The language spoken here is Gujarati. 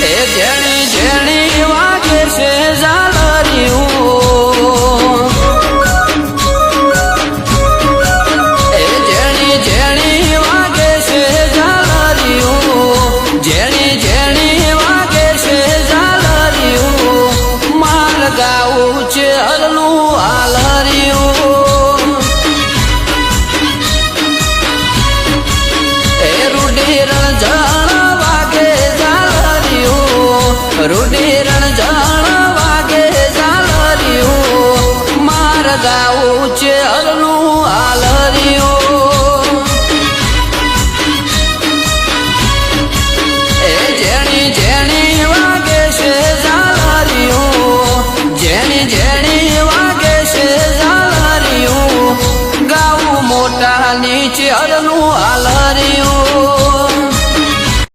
એ જેણી જેણી વાગે છે ઝાલરિયું એ જેણી જેણી વાગે છે ઝાલરિયું જેણી જેણી વાગે છે ઝાલરિયું માર ગાવું છે હરલું હાલરિયું એ રૂડી રણઝણ વાગે ઝાલરિયું રૂડી